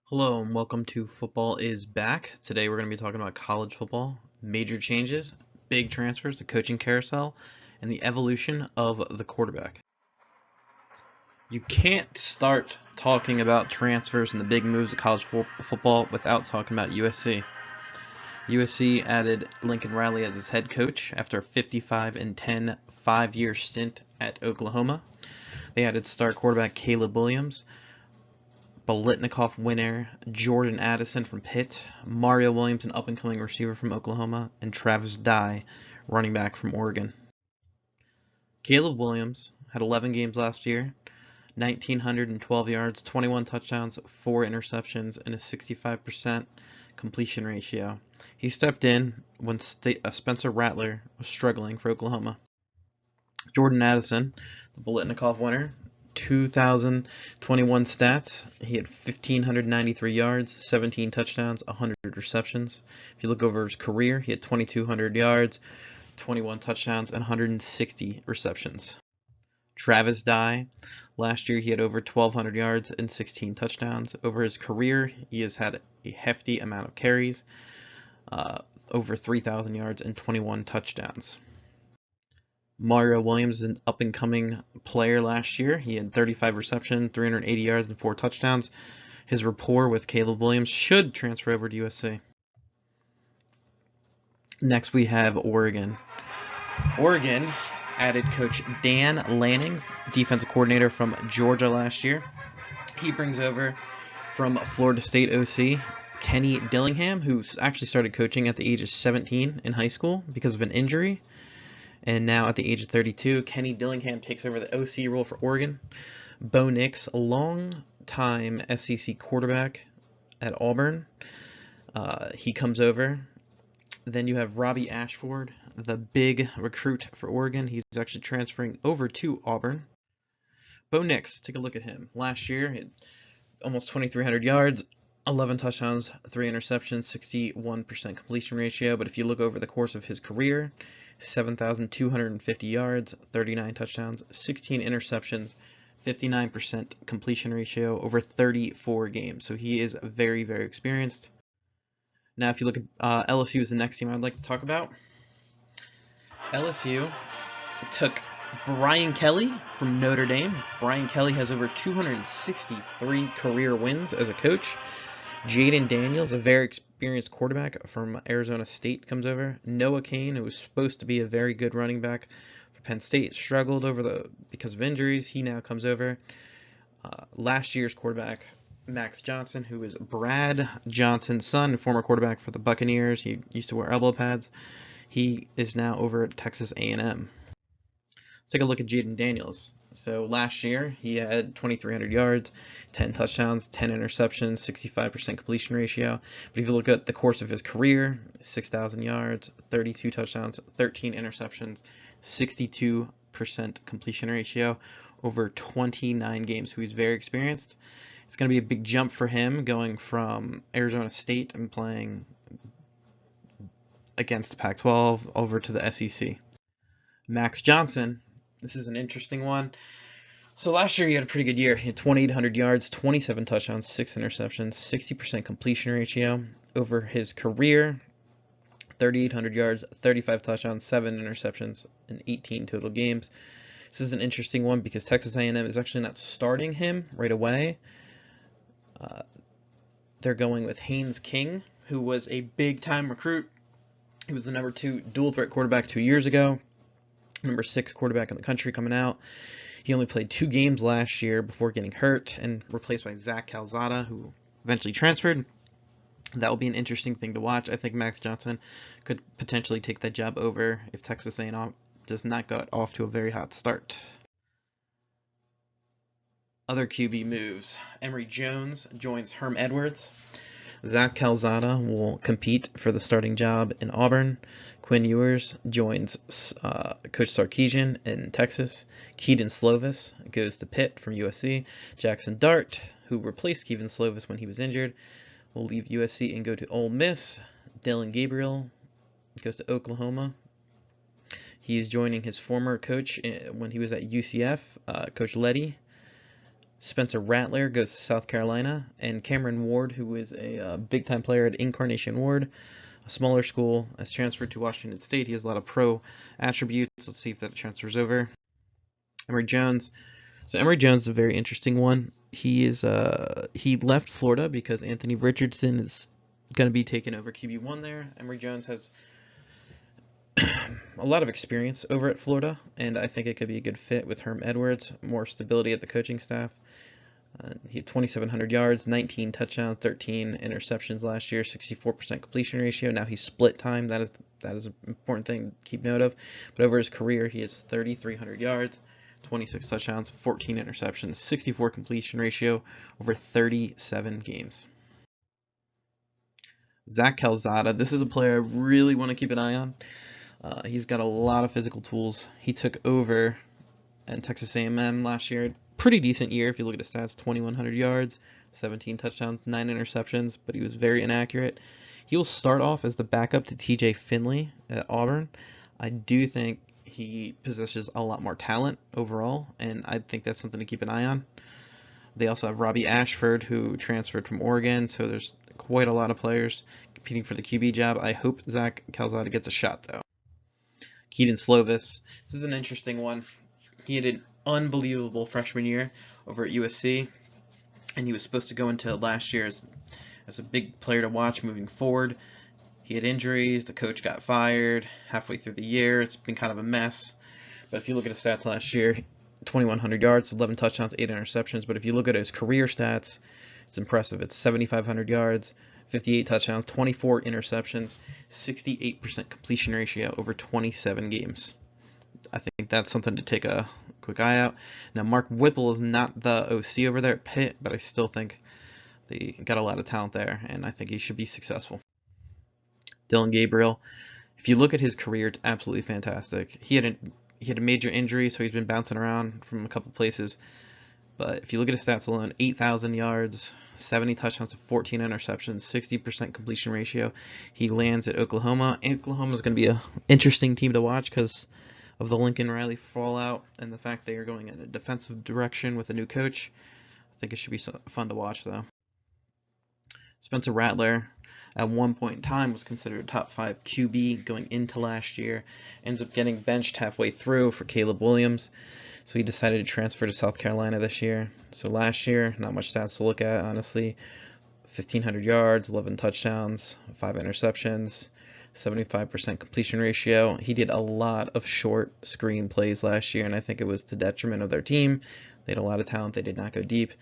Hello and welcome to Football is Back. Today we're going to be talking about college football, major changes, big transfers, the coaching carousel, and the evolution of the quarterback. You can't start talking about transfers and the big moves of college football without talking about USC. USC added LincolnRiley as his head coach after a 55-10 5-year stint at Oklahoma. They added star quarterback Caleb Williams, Bolitnikoff winner Jordan Addison from Pitt, Mario Williams, an up-and-coming receiver from Oklahoma, and Travis Dye, running back from Oregon. Caleb Williams had 11 games last year, 1,912 yards, 21 touchdowns, 4 interceptions, and a 65% completion ratio. He stepped in when Spencer Rattler was struggling for Oklahoma. Jordan Addison, the Bolitnikoff winner, 2021 stats. He had 1,593 yards, 17 touchdowns, 100 receptions. If you look over his career, he had 2,200 yards, 21 touchdowns, and 160 receptions. Travis Dye, last year he had over 1,200 yards and 16 touchdowns. Over his career, he has had a hefty amount of carries, over 3,000 yards and 21 touchdowns. Mario Williams is an up-and-coming player last year. He had 35 receptions, 380 yards, and 4 touchdowns. His rapport with Caleb Williams should transfer over to USC. Next, we have Oregon. Oregon added coach Dan Lanning, defensive coordinator from Georgia last year. He brings over from Florida State OC Kenny Dillingham, who actually started coaching at the age of 17 in high school because of an injury. And now at the age of 32, Kenny Dillingham takes over the OC role for Oregon. Bo Nix, a long-time SEC quarterback at Auburn, he comes over. Then you have Robbie Ashford, the big recruit for Oregon. He's actually transferring over to Auburn. Bo Nix, take a look at him. Last year, he had almost 2,300 yards, 11 touchdowns, 3 interceptions, 61% completion ratio. But if you look over the course of his career, 7,250 yards, 39 touchdowns, 16 interceptions, 59% completion ratio over 34 games. So he is very, very experienced. Now, if you look at LSU is the next team I'd like to talk about. LSU took Brian Kelly from Notre Dame. Brian Kelly has over 263 career wins as a coach. Jaden Daniels, a very experienced quarterback from Arizona State, comes over. Noah Cain, who was supposed to be a very good running back for Penn State, struggled because of injuries. He now comes over. Last year's quarterback, Max Johnson, who is Brad Johnson's son, former quarterback for the Buccaneers. He used to wear elbow pads. He is now over at Texas A&M. Let's take a look at Jaden Daniels. So last year, he had 2,300 yards, 10 touchdowns, 10 interceptions, 65% completion ratio. But if you look at the course of his career, 6,000 yards, 32 touchdowns, 13 interceptions, 62% completion ratio over 29 games. So he's very experienced. It's going to be a big jump for him going from Arizona State and playing against the Pac-12 over to the SEC. Max Johnson. This is an interesting one. So last year he had a pretty good year. He had 2,800 yards, 27 touchdowns, 6 interceptions, 60% completion ratio. Over his career, 3,800 yards, 35 touchdowns, 7 interceptions, and 18 total games. This is an interesting one because Texas A&M is actually not starting him right away. They're going with Haynes King, who was a big-time recruit. He was the number 2 dual-threat quarterback 2 years ago. Number 6 quarterback in the country coming out. He only played 2 games last year before getting hurt and replaced by Zach Calzada, who eventually transferred. That will be an interesting thing to watch. I think Max Johnson could potentially take that job over if Texas A&M does not get off to a very hot start. Other QB moves. Emory Jones joins Herm Edwards. Zach Calzada will compete for the starting job in Auburn. Quinn Ewers joins Coach Sarkisian in Texas. Keaton Slovis goes to Pitt from USC. Jackson Dart, who replaced Keaton Slovis when he was injured, will leave USC and go to Ole Miss. Dylan Gabriel goes to Oklahoma. He is joining his former coach when he was at UCF, Coach Letty. Spencer Rattler goes to South Carolina, and Cameron Ward, who is a big-time player at Incarnation Ward, a smaller school, has transferred to Washington State. He has a lot of pro attributes. Let's see if that transfers over. Emory Jones. So Emory Jones is a very interesting one. He left Florida because Anthony Richardson is going to be taking over QB1 there. Emory Jones has a lot of experience over at Florida, and I think it could be a good fit with Herm Edwards. More stability at the coaching staff. He had 2,700 yards, 19 touchdowns, 13 interceptions last year, 64% completion ratio. Now he's split time. That is an important thing to keep note of. But over his career, he has 3,300 yards, 26 touchdowns, 14 interceptions, 64 completion ratio over 37 games. Zach Calzada. This is a player I really want to keep an eye on. He's got a lot of physical tools. He took over at Texas A&M last year. Pretty decent year if you look at his stats. 2,100 yards, 17 touchdowns, 9 interceptions, but he was very inaccurate. He will start off as the backup to TJ Finley at Auburn. I do think he possesses a lot more talent overall, and I think that's something to keep an eye on. They also have Robbie Ashford, who transferred from Oregon, so there's quite a lot of players competing for the QB job. I hope Zach Calzada gets a shot, though. Keaton Slovis. This is an interesting one. He had an unbelievable freshman year over at USC, and he was supposed to go into last year as a big player to watch moving forward. He had injuries, the coach got fired halfway through the year. It's been kind of a mess. But if you look at his stats last year, 2,100 yards, 11 touchdowns, 8 interceptions. But if you look at his career stats, it's impressive. It's 7,500 yards, 58 touchdowns, 24 interceptions, 68% completion ratio over 27 games. I think that's something to take a quick eye out. Now, Mark Whipple is not the OC over there at Pitt, but I still think they got a lot of talent there, and I think he should be successful. Dylan Gabriel. If you look at his career, it's absolutely fantastic. He had a major injury, so he's been bouncing around from a couple places. But if you look at his stats alone, 8,000 yards, 70 touchdowns, 14 interceptions, 60% completion ratio. He lands at Oklahoma. Oklahoma is going to be an interesting team to watch because of the LincolnRiley fallout and the fact they are going in a defensive direction with a new coach. I think it should be fun to watch, though. Spencer Rattler, at one point in time, was considered a top 5 QB going into last year. Ends up getting benched halfway through for Caleb Williams. So he decided to transfer to South Carolina this year. So last year, not much stats to look at, honestly. 1,500 yards, 11 touchdowns, 5 interceptions, 75% completion ratio. He did a lot of short screen plays last year, and I think it was to the detriment of their team. They had a lot of talent. They did not go deep.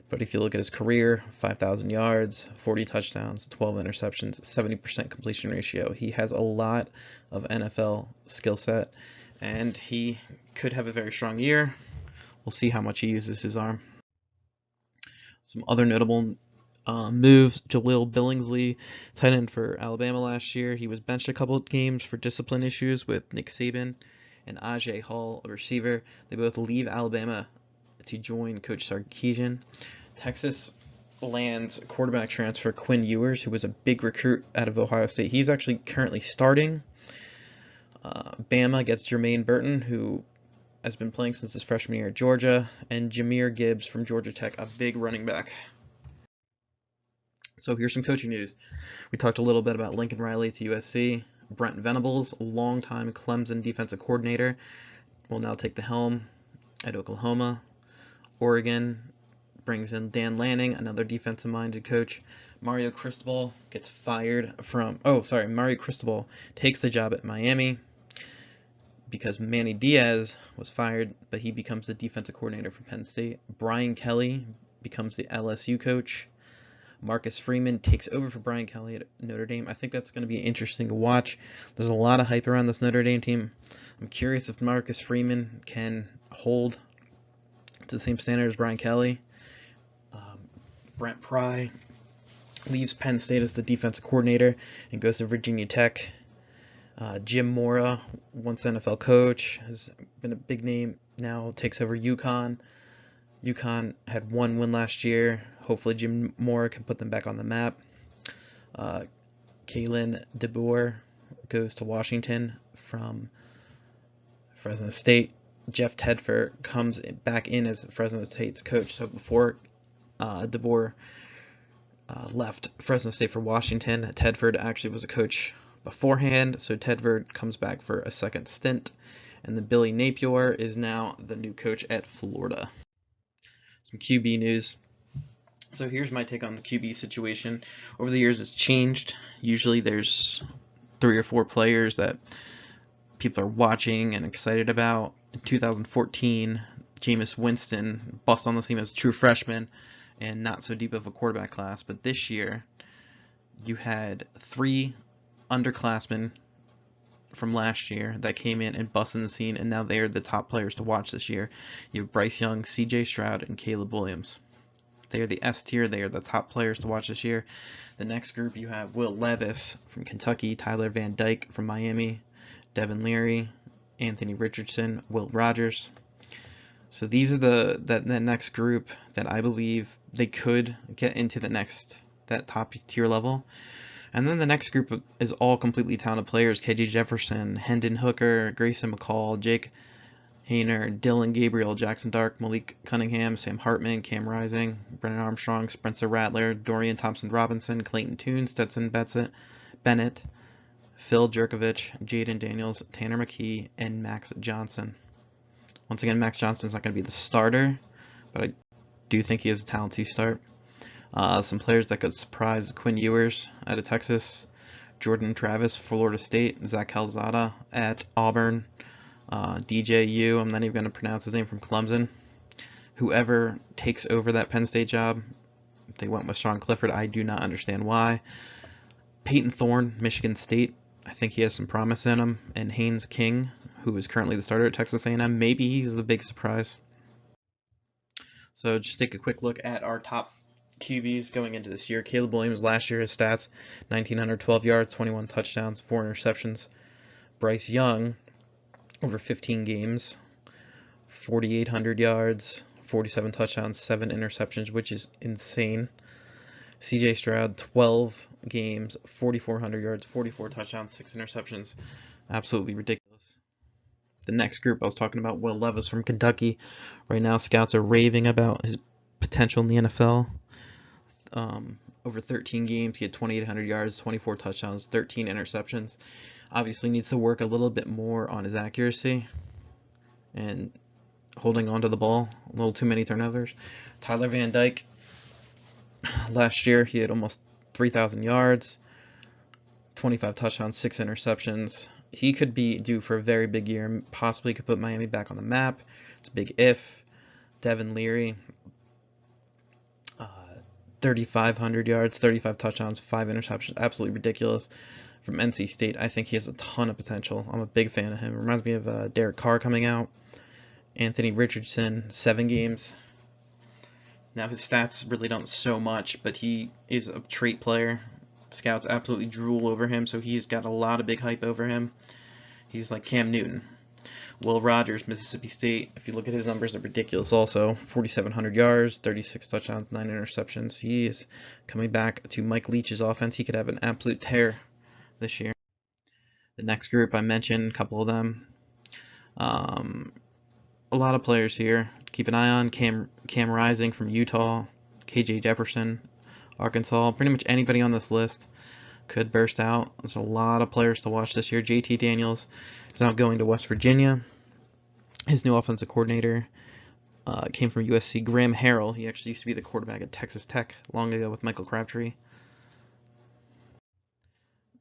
But if you look at his career, 5,000 yards, 40 touchdowns, 12 interceptions, 70% completion ratio. He has a lot of NFL skill set, and he could have a very strong year. We'll see how much he uses his arm. Some other notable moves. Jaleel Billingsley, tight end for Alabama last year. He was benched a couple of games for discipline issues with Nick Saban, and Ajay Hall, a receiver. They both leave Alabama to join Coach Sarkisian. Texas lands quarterback transfer Quinn Ewers, who was a big recruit out of Ohio State. He's actually currently starting. Bama gets Jermaine Burton, who has been playing since his freshman year at Georgia, and Jahmyr Gibbs from Georgia Tech, a big running back. So here's some coaching news. We talked a little bit about LincolnRiley to USC. Brent Venables, longtime Clemson defensive coordinator, will now take the helm at Oklahoma. Oregon brings in Dan Lanning, another defensive-minded coach. Mario Cristobal gets fired from... Mario Cristobal takes the job at Miami because Manny Diaz was fired, but he becomes the defensive coordinator for Penn State. Brian Kelly becomes the LSU coach. Marcus Freeman takes over for Brian Kelly at Notre Dame. I think that's going to be interesting to watch. There's a lot of hype around this Notre Dame team. I'm curious if Marcus Freeman can hold to the same standard as Brian Kelly. Brent Pry leaves Penn State as the defensive coordinator and goes to Virginia Tech. Jim Mora, once NFL coach, has been a big name, now takes over UConn. UConn had 1 win last year. Hopefully Jim Mora can put them back on the map. Kalen DeBoer goes to Washington from Fresno State. Jeff Tedford comes back in as Fresno State's coach. So before DeBoer left Fresno State for Washington, Tedford actually was a coach beforehand. So Tedford comes back for a second stint. And then Billy Napier is now the new coach at Florida. Some QB news. So here's my take on the QB situation. Over the years, it's changed. Usually there's 3 or 4 players that people are watching and excited about. In 2014, Jameis Winston bust on the team as a true freshman and not so deep of a quarterback class. But this year, you had 3 underclassmen from last year that came in and busted the scene, and now they're the top players to watch this year. You have Bryce Young, CJ Stroud, and Caleb Williams. They are the S tier. They are the top players to watch this year. The next group, you have Will Levis from Kentucky, Tyler Van Dyke from Miami, Devin Leary, Anthony Richardson, Will Rogers. So these are that next group that I believe they could get into that top tier level. And then the next group is all completely talented players: KJ Jefferson, Hendon Hooker, Grayson McCall, Jake Hayner, Dylan Gabriel, Jackson Dark, Malik Cunningham, Sam Hartman, Cam Rising, Brennan Armstrong, Spencer Rattler, Dorian Thompson-Robinson, Clayton Tune, Stetson Bennett, Phil Jerkovich, Jaden Daniels, Tanner McKee, and Max Johnson. Once again, Max Johnson's not going to be the starter, but I do think he has a talent to start. Some players that could surprise: Quinn Ewers out of Texas, Jordan Travis, Florida State, Zach Calzada at Auburn, DJU, I'm not even going to pronounce his name, from Clemson. Whoever takes over that Penn State job, they went with Sean Clifford. I do not understand why. Peyton Thorne, Michigan State, I think he has some promise in him. And Haynes King, who is currently the starter at Texas A&M, maybe he's the big surprise. So just take a quick look at our top QBs going into this year. Caleb Williams, last year, his stats: 1,912 yards, 21 touchdowns, 4 interceptions. Bryce Young, over 15 games, 4,800 yards, 47 touchdowns, 7 interceptions, which is insane. CJ Stroud, 12 games, 4,400 yards, 44 touchdowns, 6 interceptions. Absolutely ridiculous. The next group I was talking about, Will Levis from Kentucky. Right now, scouts are raving about his potential in the NFL. Over 13 games, he had 2,800 yards, 24 touchdowns, 13 interceptions. Obviously needs to work a little bit more on his accuracy and holding on to the ball. A little too many turnovers. Tyler Van Dyke, last year he had almost 3,000 yards, 25 touchdowns, 6 interceptions. He could be due for a very big year. Possibly could put Miami back on the map. It's a big if. Devin Leary, 3,500 yards, 35 touchdowns, 5 interceptions. Absolutely ridiculous. From NC State, I think he has a ton of potential. I'm a big fan of him. Reminds me of Derek Carr coming out. Anthony Richardson, 7 games. Now his stats really don't show much, but he is a trait player. Scouts absolutely drool over him, so he's got a lot of big hype over him. He's like Cam Newton. Will Rogers, Mississippi State, if you look at his numbers, they're ridiculous also. 4,700 yards, 36 touchdowns, 9 interceptions. He is coming back to Mike Leach's offense. He could have an absolute tear this year. The next group I mentioned, a couple of them. A lot of players here to keep an eye on. Cam Rising from Utah, KJ Jefferson, Arkansas. Pretty much anybody on this list could burst out. There's a lot of players to watch this year. JT Daniels is now going to West Virginia. His new offensive coordinator came from USC. Graham Harrell, he actually used to be the quarterback at Texas Tech long ago with Michael Crabtree.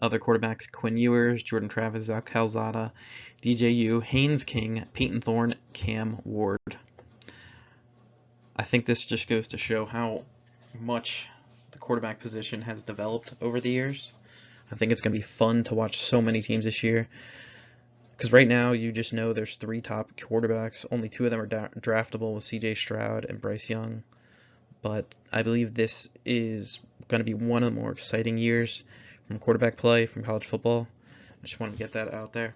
Other quarterbacks: Quinn Ewers, Jordan Travis, Zach Calzada, DJU, Haynes King, Peyton Thorne, Cam Ward. I think this just goes to show how much the quarterback position has developed over the years. I think it's going to be fun to watch so many teams this year. Because right now, you just know there's 3 top quarterbacks. Only 2 of them are draftable, with CJ Stroud and Bryce Young. But I believe this is going to be one of the more exciting years from quarterback play from college football. I just wanted to get that out there.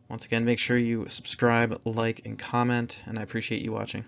Once again, make sure you subscribe, like, and comment, and I appreciate you watching.